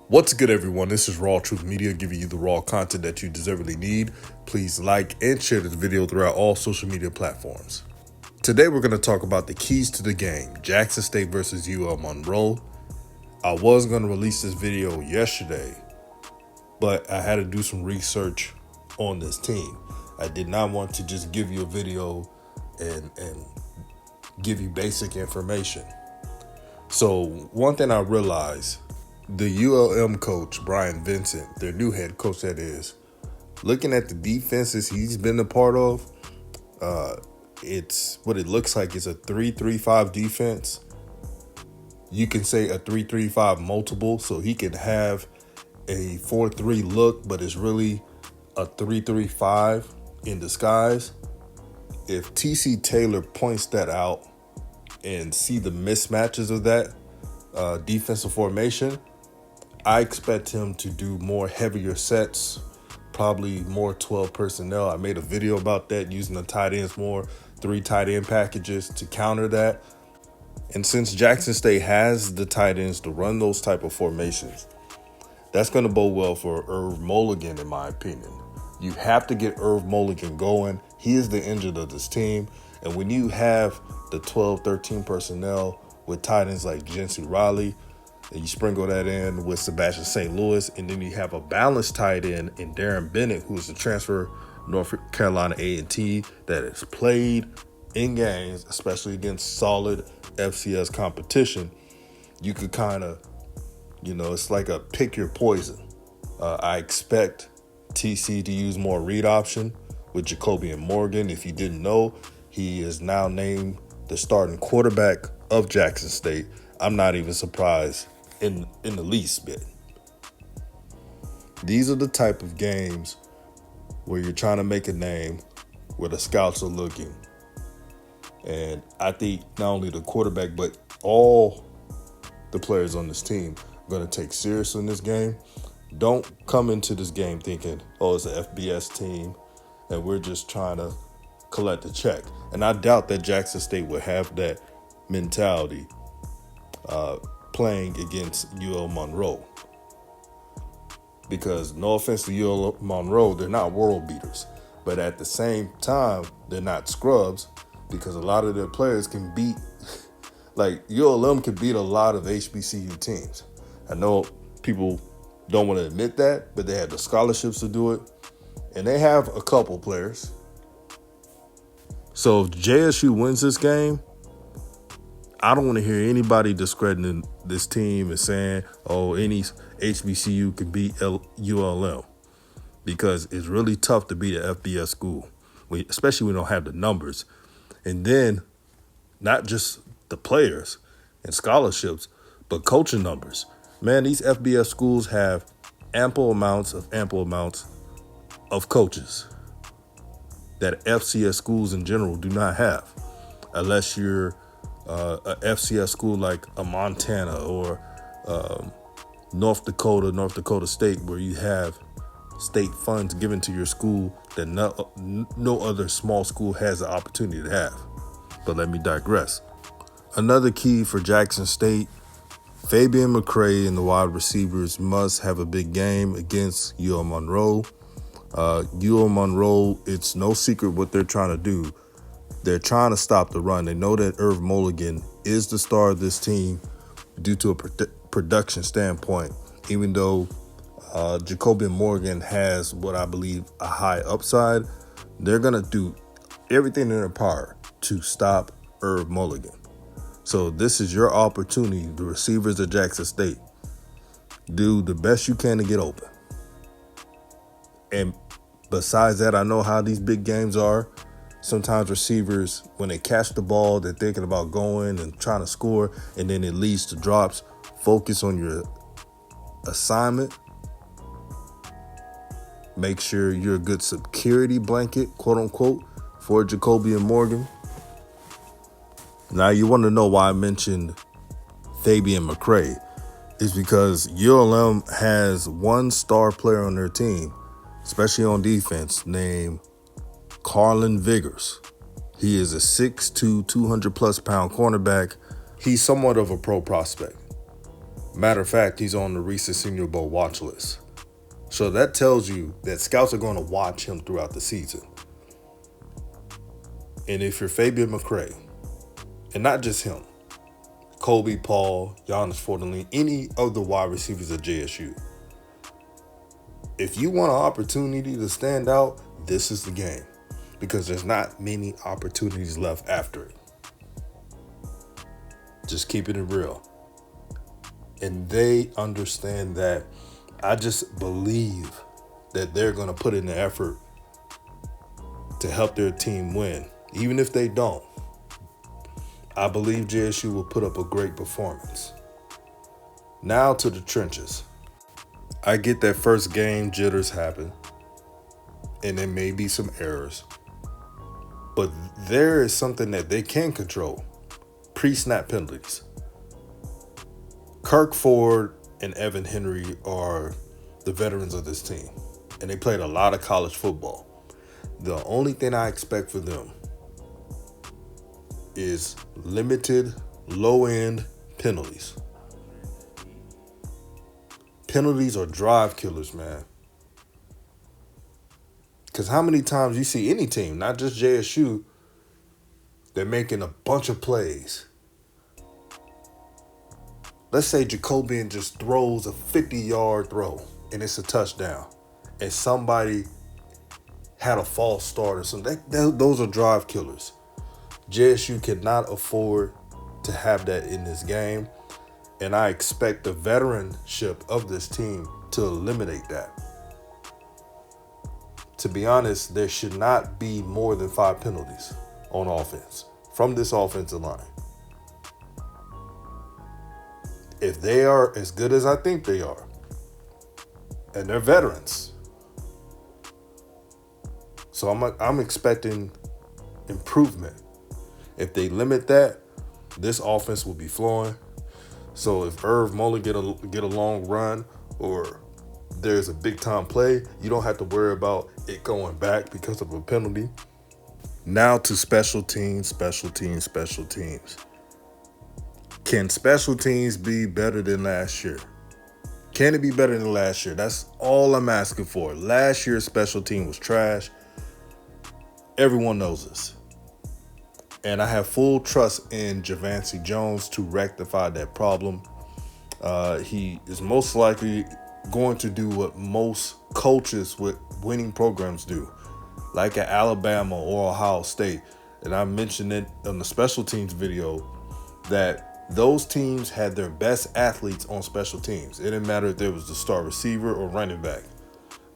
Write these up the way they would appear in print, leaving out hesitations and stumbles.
What's good, everyone? This is RawTruth Media, giving you the raw content that you deservedly need. Please like and share this video throughout all social media platforms. Today, we're going to talk about the keys to the game, Jackson State versus UL Monroe. I was going to release this video yesterday, but I had to do some research on this team. I did not want to just give you a video and give you basic information. So one thing I realized, the ULM coach, Brian Vincent, their new head coach that is, looking at the defenses he's been a part of, it's what it looks like is a 3-3-5 defense. You can say a 3-3-5 multiple, so he can have a 4-3 look, but it's really a 3-3-5 in disguise. If TC Taylor points that out and see the mismatches of that defensive formation, I expect him to do more heavier sets, probably more 12 personnel. I made a video about that, using the tight ends more, 3 tight end packages to counter that. And since Jackson State has the tight ends to run those type of formations, that's going to bode well for Irv Mulligan, in my opinion. You have to get Irv Mulligan going. He is the engine of this team. And when you have the 12, 13 personnel with tight ends like Jency Riley, and you sprinkle that in with Sebastian St. Louis, and then you have a balanced tight end in Darren Bennett, who is a transfer North Carolina A&T that has played in games, especially against solid FCS competition, you could kind of, it's like a pick your poison. I expect TC to use more read option with Jacobian Morgan. If you didn't know, he is now named the starting quarterback of Jackson State. I'm not even surprised in the least bit. These are the type of games where you're trying to make a name, where the scouts are looking. And I think not only the quarterback, but all the players on this team are going to take serious in this game. Don't come into this game thinking, oh, it's an FBS team and we're just trying to collect a check. And I doubt that Jackson State would have that mentality playing against UL Monroe. Because no offense to UL Monroe, they're not world beaters. But at the same time, they're not scrubs, because a lot of their players can beat, like ULM can beat a lot of HBCU teams. I know people don't want to admit that, but they have the scholarships to do it. And they have a couple players. So if JSU wins this game, I don't want to hear anybody discrediting this team and saying, oh, any HBCU can beat ULM, because it's really tough to beat an FBS school, especially when we don't have the numbers. And then not just the players and scholarships, but coaching numbers. Man, these FBS schools have ample amounts of coaches that FCS schools in general do not have, unless you're a FCS school like a Montana or North Dakota State, where you have state funds given to your school that no other small school has the opportunity to have. But let me digress. Another key for Jackson State, Fabian McCray and the wide receivers must have a big game against UL Monroe. UL Monroe, it's no secret what they're trying to do. They're trying to stop the run. They know that Irv Mulligan is the star of this team due to a production standpoint, even though Jacobian Morgan has what I believe a high upside. They're going to do everything in their power to stop Irv Mulligan. So this is your opportunity, the receivers of Jackson State. Do the best you can to get open. And besides that, I know how these big games are. Sometimes receivers, when they catch the ball, they're thinking about going and trying to score, and then it leads to drops. Focus on your assignment. Make sure you're a good security blanket, quote unquote, for Jacobian Morgan. Now, you want to know why I mentioned Fabian McCray. It's because ULM has one star player on their team, especially on defense, named Carlin Vigors. He is a 6'2", 200-plus pound cornerback. He's somewhat of a pro prospect. Matter of fact, he's on the recent Senior Bowl watch list. So that tells you that scouts are going to watch him throughout the season. And if you're Fabian McCray, and not just him, Kobe, Paul, Giannis Fortnelli, any of the wide receivers at JSU, if you want an opportunity to stand out, this is the game. Because there's not many opportunities left after it. Just keeping it real. And they understand that. I just believe that they're going to put in the effort to help their team win. Even if they don't, I believe JSU will put up a great performance. Now to the trenches. I get that first game jitters happen, and there may be some errors. But there is something that they can control. Pre-snap penalties. Kirk Ford and Evan Henry are the veterans of this team, and they played a lot of college football. The only thing I expect for them is limited, low-end penalties. Penalties are drive killers, man. Because how many times you see any team, not just JSU, they're making a bunch of plays. Let's say Jacobian just throws a 50-yard throw and it's a touchdown, and somebody had a false start or something. Those are drive killers. JSU cannot afford to have that in this game, and I expect the veteranship of this team to eliminate that. To be honest, there should not be more than 5 penalties on offense from this offensive line. If they are as good as I think they are, and they're veterans, so I'm expecting improvement. If they limit that, this offense will be flowing. So if Irv Mullen get a long run, or there's a big time play, you don't have to worry about it going back because of a penalty. Now to special teams. Can special teams be better than last year? Can it be better than last year? That's all I'm asking for. Last year's special team was trash. Everyone knows this. And I have full trust in Javancy Jones to rectify that problem. He is most likely going to do what most coaches with winning programs do, like at Alabama or Ohio State. And I mentioned it on the special teams video that those teams had their best athletes on special teams. It didn't matter if there was the star receiver or running back,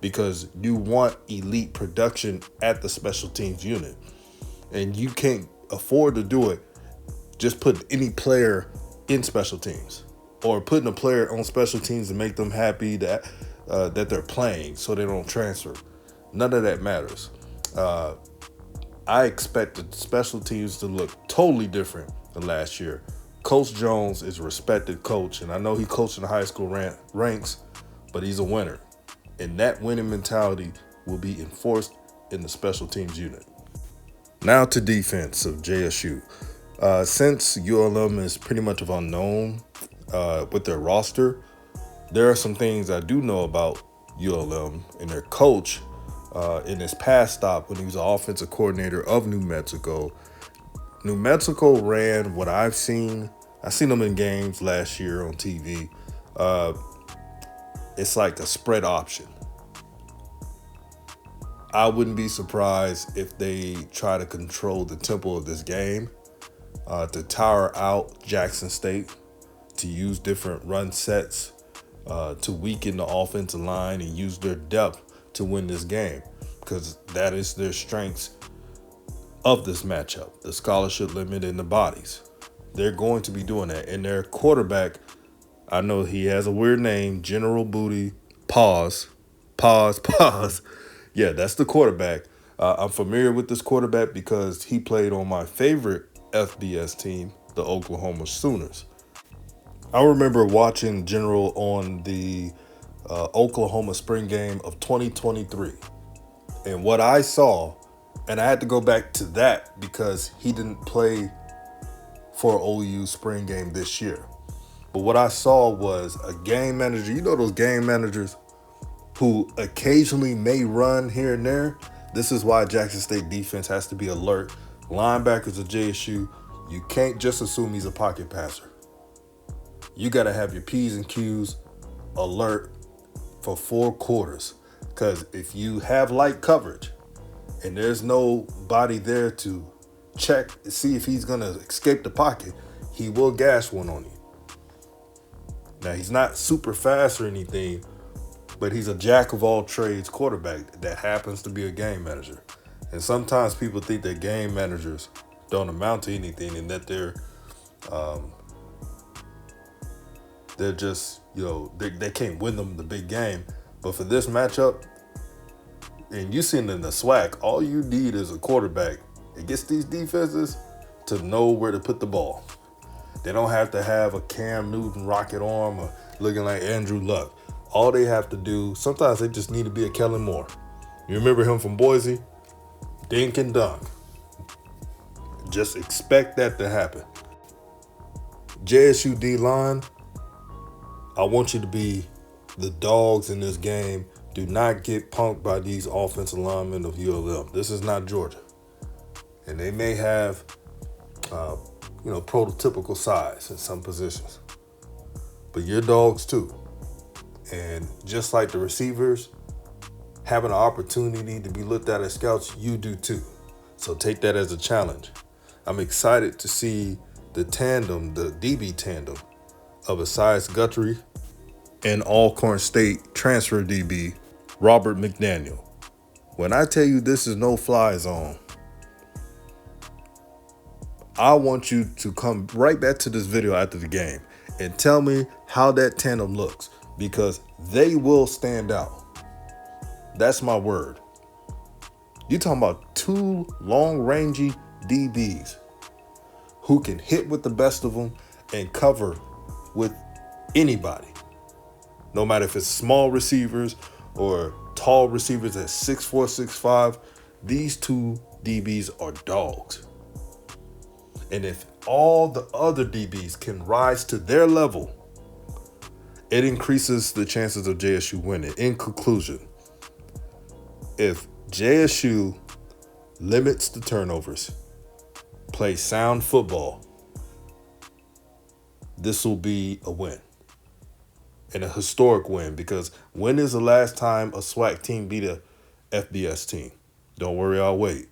because you want elite production at the special teams unit. And you can't afford to do it just put any player in special teams, or putting a player on special teams to make them happy that they're playing so they don't transfer. None of that matters. I expect the special teams to look totally different than last year. Coach Jones is a respected coach, and I know he coached in the high school ranks, but he's a winner. And that winning mentality will be enforced in the special teams unit. Now to defense of JSU. Since ULM is pretty much of unknown with their roster, there are some things I do know about ULM and their coach in his past stop when he was the offensive coordinator of New Mexico. New Mexico ran what I've seen them in games last year on TV. It's like a spread option. I wouldn't be surprised if they try to control the tempo of this game, to tire out Jackson State, to use different run sets, to weaken the offensive line and use their depth to win this game, because that is their strengths of this matchup, the scholarship limit and the bodies. They're going to be doing that. And their quarterback, I know he has a weird name, General Booty, pause. Yeah, that's the quarterback. I'm familiar with this quarterback because he played on my favorite FBS team, the Oklahoma Sooners. I remember watching General on the Oklahoma spring game of 2023. And what I saw, and I had to go back to that because he didn't play for OU spring game this year. But what I saw was a game manager. You know those game managers who occasionally may run here and there. This is why Jackson State defense has to be alert. Linebackers of JSU, you can't just assume he's a pocket passer. You got to have your P's and Q's alert for 4 quarters. Because if you have light coverage and there's nobody there to check to see if he's going to escape the pocket, he will gash one on you. Now, he's not super fast or anything, but he's a jack of all trades quarterback that happens to be a game manager. And sometimes people think that game managers don't amount to anything and that they're just, they can't win them the big game. But for this matchup, and you seen in the SWAC, all you need is a quarterback. It gets these defenses to know where to put the ball. They don't have to have a Cam Newton rocket arm or looking like Andrew Luck. All they have to do, sometimes they just need to be a Kellen Moore. You remember him from Boise? Dink and dunk. Just expect that to happen. JSU D-line, I want you to be the dogs in this game. Do not get punked by these offensive linemen of ULM. This is not Georgia. And they may have, prototypical size in some positions. But you're dogs too. And just like the receivers having an opportunity to be looked at as scouts, you do too. So take that as a challenge. I'm excited to see the DB tandem of Asias Guthrie and Alcorn State transfer DB, Robert McDaniel. When I tell you this is no fly zone, I want you to come right back to this video after the game and tell me how that tandem looks, because they will stand out. That's my word. You're talking about 2 long-rangey DBs who can hit with the best of them and cover with anybody. No matter if it's small receivers or tall receivers at 6'4", 6'5", these 2 DBs are dogs. And if all the other DBs can rise to their level, it increases the chances of JSU winning. In conclusion, if JSU limits the turnovers, play sound football, this will be a win. And a historic win, because when is the last time a SWAC team beat a FBS team? Don't worry, I'll wait.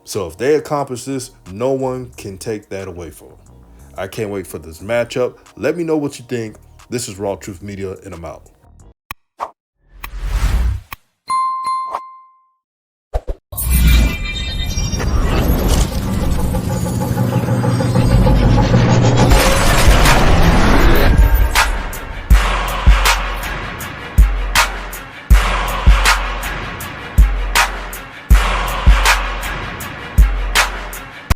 So if they accomplish this, no one can take that away from them. I can't wait for this matchup. Let me know what you think. This is RawTruth Media, and I'm out.